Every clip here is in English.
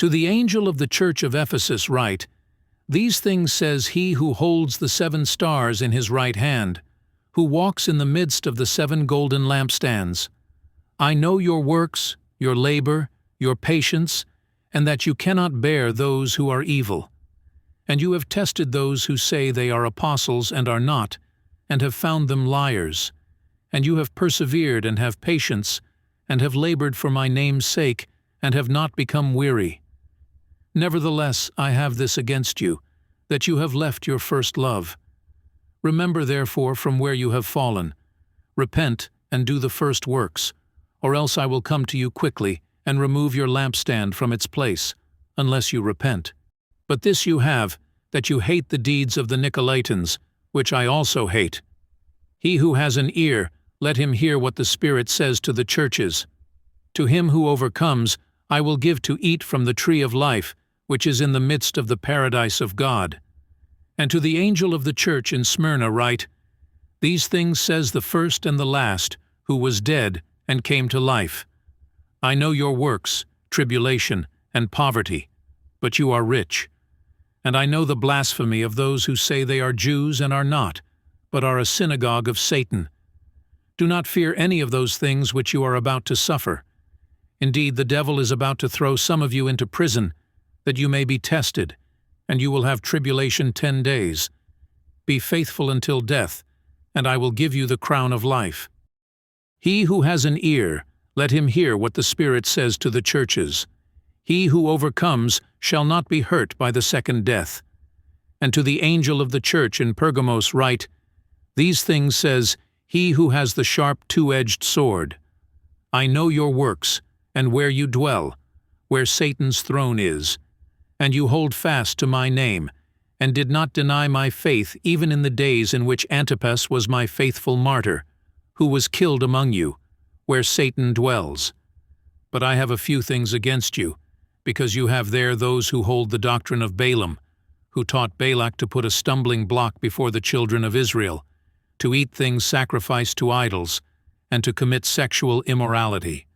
To the angel of the church of Ephesus write, These things says he who holds the 7 stars in his right hand, who walks in the midst of the 7 golden lampstands. I know your works, your labor, your patience, and that you cannot bear those who are evil. And you have tested those who say they are apostles and are not, and have found them liars. And you have persevered and have patience, and have labored for my name's sake, and have not become weary. Nevertheless, I have this against you, that you have left your first love. Remember therefore from where you have fallen. Repent and do the first works, or else I will come to you quickly and remove your lampstand from its place, unless you repent. But this you have, that you hate the deeds of the Nicolaitans, which I also hate. He who has an ear, let him hear what the Spirit says to the churches. To him who overcomes, I will give to eat from the tree of life, which is in the midst of the paradise of God. And to the angel of the church in Smyrna write, These things says the first and the last, who was dead and came to life. I know your works, tribulation, and poverty, but you are rich. And I know the blasphemy of those who say they are Jews and are not, but are a synagogue of Satan. Do not fear any of those things which you are about to suffer. Indeed, the devil is about to throw some of you into prison, that you may be tested, and you will have tribulation 10 days. Be faithful until death, and I will give you the crown of life. He who has an ear, let him hear what the Spirit says to the churches. He who overcomes shall not be hurt by the second death. And to the angel of the church in Pergamos write, These things says he who has the sharp 2-edged sword. I know your works, and where you dwell, where Satan's throne is. And you hold fast to my name, and did not deny my faith even in the days in which Antipas was my faithful martyr, who was killed among you, where Satan dwells. But I have a few things against you, because you have there those who hold the doctrine of Balaam, who taught Balak to put a stumbling block before the children of Israel, to eat things sacrificed to idols, and to commit sexual immorality.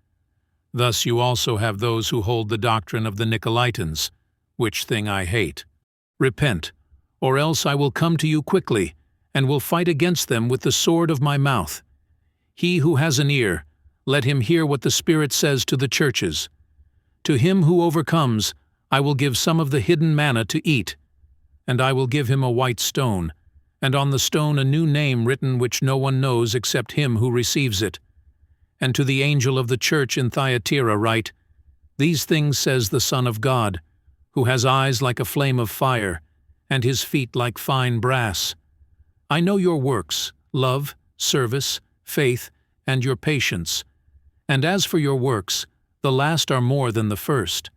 Thus you also have those who hold the doctrine of the Nicolaitans, which thing I hate. Repent, or else I will come to you quickly, and will fight against them with the sword of my mouth. He who has an ear, let him hear what the Spirit says to the churches. To him who overcomes, I will give some of the hidden manna to eat, and I will give him a white stone, and on the stone a new name written which no one knows except him who receives it. And to the angel of the church in Thyatira write, These things says the Son of God, who has eyes like a flame of fire, and his feet like fine brass. I know your works, love, service, faith, and your patience. And as for your works, the last are more than the first.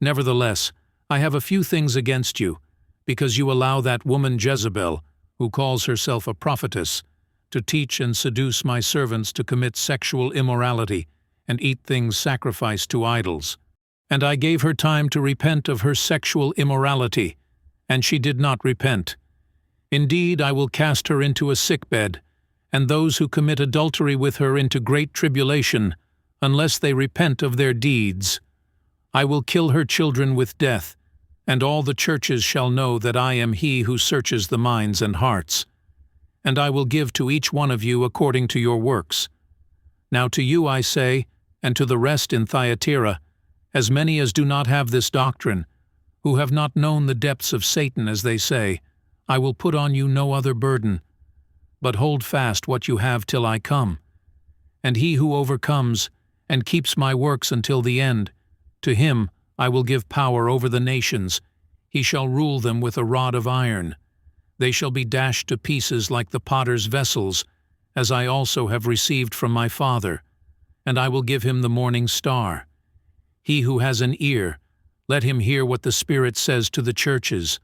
Nevertheless, I have a few things against you, because you allow that woman Jezebel, who calls herself a prophetess, to teach and seduce my servants to commit sexual immorality and eat things sacrificed to idols. And I gave her time to repent of her sexual immorality, and she did not repent. Indeed, I will cast her into a sickbed, and those who commit adultery with her into great tribulation, unless they repent of their deeds. I will kill her children with death, and all the churches shall know that I am he who searches the minds and hearts. And I will give to each one of you according to your works. Now to you I say, and to the rest in Thyatira, as many as do not have this doctrine, who have not known the depths of Satan as they say, I will put on you no other burden, but hold fast what you have till I come. And he who overcomes, and keeps my works until the end, to him I will give power over the nations. He shall rule them with a rod of iron. They shall be dashed to pieces like the potter's vessels, as I also have received from my Father. And I will give him the morning star. He who has an ear, let him hear what the Spirit says to the churches.